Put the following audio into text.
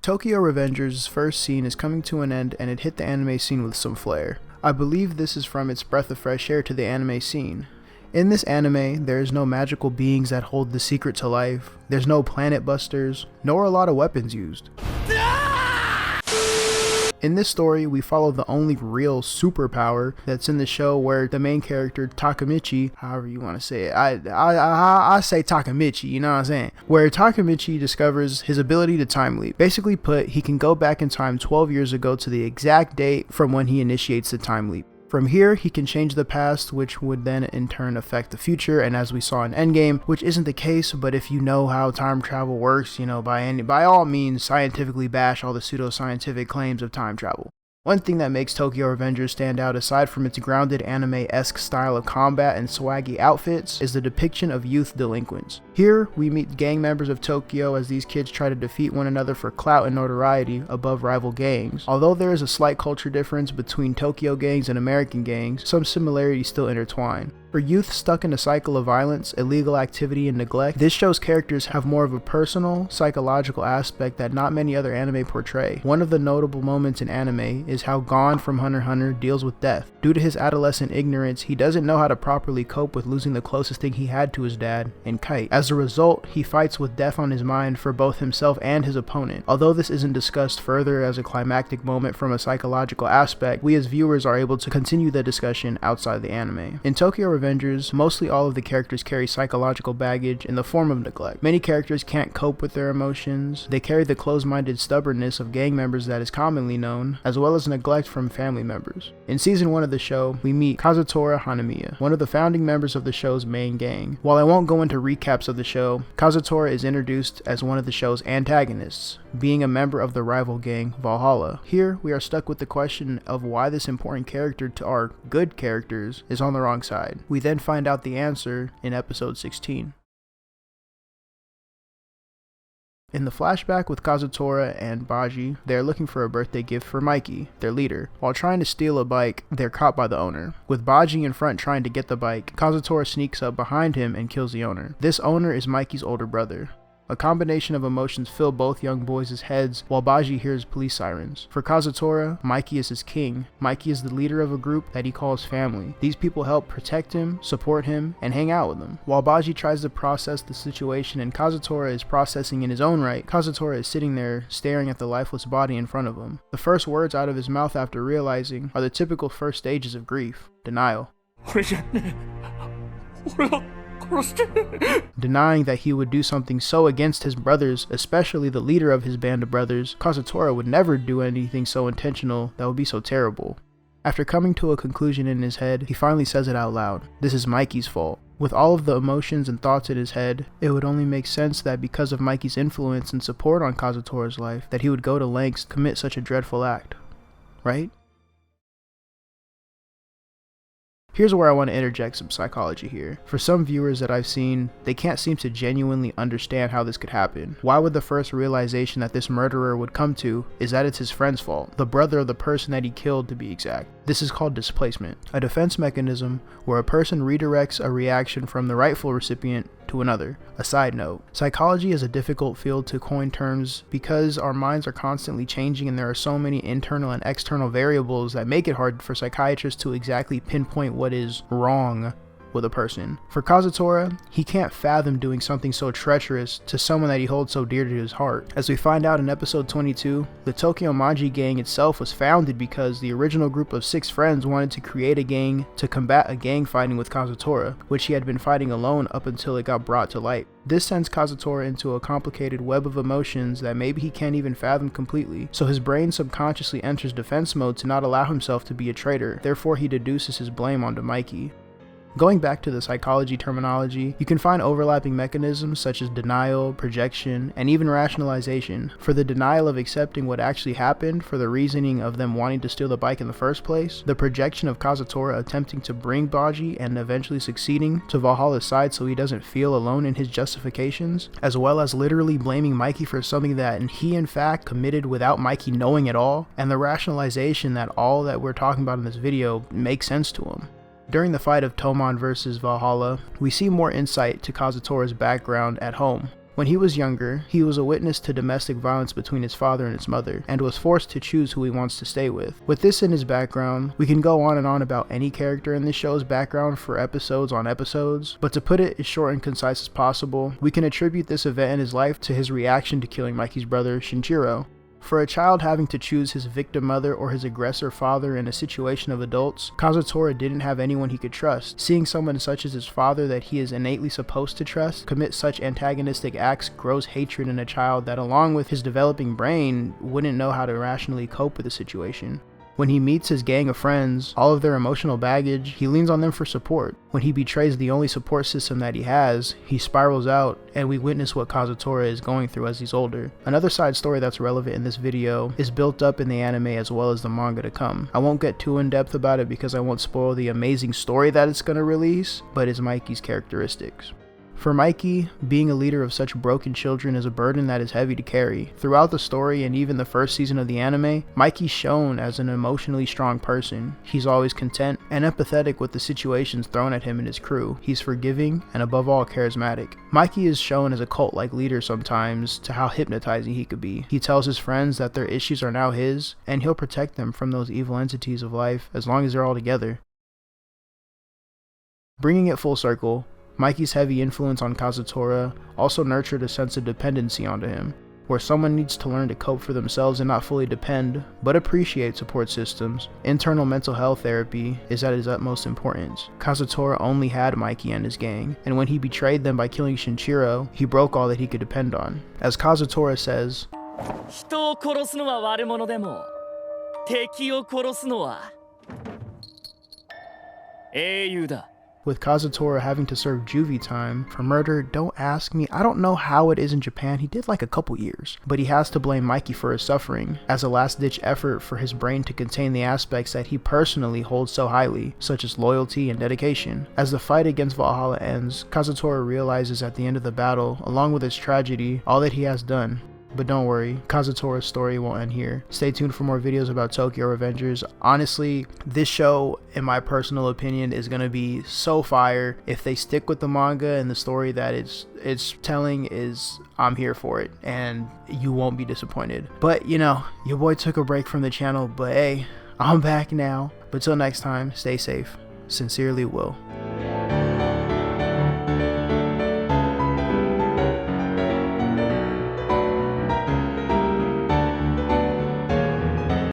Tokyo Revengers's first scene is coming to an end, and it hit the anime scene with some flair. I believe this is from its breath of fresh air to the anime scene. In this anime, there is no magical beings that hold the secret to life, there's no planet busters, nor a lot of weapons used. In this story, we follow the only real superpower that's in the show, where the main character, Takemichi, however you want to say it, I say Takemichi, you know what I'm saying? Where Takemichi discovers his ability to time leap. Basically put, he can go back in time 12 years ago to the exact date from when he initiates the time leap. From here, he can change the past, which would then in turn affect the future, and as we saw in Endgame, which isn't the case, but if you know how time travel works, you know, by all means, scientifically bash all the pseudoscientific claims of time travel. One thing that makes Tokyo Revengers stand out, aside from its grounded anime-esque style of combat and swaggy outfits, is the depiction of youth delinquents. Here, we meet gang members of Tokyo as these kids try to defeat one another for clout and notoriety above rival gangs. Although there is a slight culture difference between Tokyo gangs and American gangs, some similarities still intertwine. For youth stuck in a cycle of violence, illegal activity, and neglect, this show's characters have more of a personal, psychological aspect that not many other anime portray. One of the notable moments in anime is how Gon from Hunter x Hunter deals with death. Due to his adolescent ignorance, he doesn't know how to properly cope with losing the closest thing he had to his dad, in Kite. As a result, he fights with death on his mind for both himself and his opponent. Although this isn't discussed further as a climactic moment from a psychological aspect, we as viewers are able to continue the discussion outside the anime. In Tokyo Revengers, mostly all of the characters carry psychological baggage in the form of neglect. Many characters can't cope with their emotions. They carry the closed-minded stubbornness of gang members that is commonly known, as well as neglect from family members. In season 1 of the show, we meet Kazutora Hanamiya, one of the founding members of the show's main gang. While I won't go into recaps of the show, Kazutora is introduced as one of the show's antagonists, being a member of the rival gang Valhalla. Here, we are stuck with the question of why this important character to our good characters is on the wrong side. We then find out the answer in episode 16. In the flashback with Kazutora and Baji, they are looking for a birthday gift for Mikey, their leader. While trying to steal a bike, they're caught by the owner. With Baji in front trying to get the bike, Kazutora sneaks up behind him and kills the owner. This owner is Mikey's older brother. A combination of emotions fill both young boys' heads while Baji hears police sirens. For Kazutora, Mikey is his king. Mikey is the leader of a group that he calls family. These people help protect him, support him, and hang out with him. While Baji tries to process the situation and Kazutora is processing in his own right, Kazutora is sitting there staring at the lifeless body in front of him. The first words out of his mouth after realizing are the typical first stages of grief: denial. Denying that he would do something so against his brothers, especially the leader of his band of brothers. Kazutora would never do anything so intentional that would be so terrible. After coming to a conclusion in his head, he finally says it out loud. This is Mikey's fault. With all of the emotions and thoughts in his head, it would only make sense that because of Mikey's influence and support on Kazutora's life, that he would go to lengths to commit such a dreadful act. Right? Here's where I want to interject some psychology here. For some viewers that I've seen, they can't seem to genuinely understand how this could happen. Why would the first realization that this murderer would come to is that it's his friend's fault, the brother of the person that he killed to be exact. This is called displacement, a defense mechanism where a person redirects a reaction from the rightful recipient to another. A side note, psychology is a difficult field to coin terms because our minds are constantly changing and there are so many internal and external variables that make it hard for psychiatrists to exactly pinpoint what is wrong with a person. For Kazutora, he can't fathom doing something so treacherous to someone that he holds so dear to his heart. As we find out in episode 22, the Tokyo Manji gang itself was founded because the original group of 6 friends wanted to create a gang to combat a gang fighting with Kazutora, which he had been fighting alone up until it got brought to light. This sends Kazutora into a complicated web of emotions that maybe he can't even fathom completely, so his brain subconsciously enters defense mode to not allow himself to be a traitor. Therefore, he deduces his blame onto Mikey. Going back to the psychology terminology, you can find overlapping mechanisms such as denial, projection, and even rationalization. For the denial of accepting what actually happened for the reasoning of them wanting to steal the bike in the first place, the projection of Kazutora attempting to bring Baji and eventually succeeding to Valhalla's side so he doesn't feel alone in his justifications, as well as literally blaming Mikey for something that he in fact committed without Mikey knowing at all, and the rationalization that all that we're talking about in this video makes sense to him. During the fight of Tomon versus Valhalla, we see more insight to Kazutora's background at home. When he was younger, he was a witness to domestic violence between his father and his mother, and was forced to choose who he wants to stay with. With this in his background, we can go on and on about any character in this show's background for episodes on episodes, but to put it as short and concise as possible, we can attribute this event in his life to his reaction to killing Mikey's brother, Shinjiro. For a child having to choose his victim mother or his aggressor father in a situation of adults, Kazutora didn't have anyone he could trust. Seeing someone such as his father that he is innately supposed to trust commit such antagonistic acts grows hatred in a child that, along with his developing brain, wouldn't know how to rationally cope with the situation. When he meets his gang of friends, all of their emotional baggage, he leans on them for support. When he betrays the only support system that he has, he spirals out, and we witness what Kazutora is going through as he's older. Another side story that's relevant in this video is built up in the anime as well as the manga to come. I won't get too in depth about it because I won't spoil the amazing story that it's going to release, but it's Mikey's characteristics. For Mikey, being a leader of such broken children is a burden that is heavy to carry. Throughout the story and even the first season of the anime, Mikey's shown as an emotionally strong person. He's always content and empathetic with the situations thrown at him and his crew. He's forgiving and above all charismatic. Mikey is shown as a cult-like leader sometimes to how hypnotizing he could be. He tells his friends that their issues are now his, and he'll protect them from those evil entities of life as long as they're all together. Bringing it full circle, Mikey's heavy influence on Kazutora also nurtured a sense of dependency onto him, where someone needs to learn to cope for themselves and not fully depend, but appreciate support systems. Internal mental health therapy is at its utmost importance. Kazutora only had Mikey and his gang, and when he betrayed them by killing Shinjiro, he broke all that he could depend on. As Kazutora says, 人を殺すのは悪者でも敵を殺すのは英雄だ. With Kazutora having to serve juvie time for murder, don't ask me, I don't know how it is in Japan, he did like a couple years, but he has to blame Mikey for his suffering, as a last-ditch effort for his brain to contain the aspects that he personally holds so highly, such as loyalty and dedication. As the fight against Valhalla ends, Kazutora realizes at the end of the battle, along with his tragedy, all that he has done. But don't worry, Kazutora's story won't end here. Stay tuned for more videos about Tokyo Revengers. Honestly, this show, in my personal opinion, is going to be so fire. If they stick with the manga and the story that it's telling, I'm here for it, and you won't be disappointed. But, you know, your boy took a break from the channel, but hey, I'm back now. But till next time, stay safe. Sincerely, Will.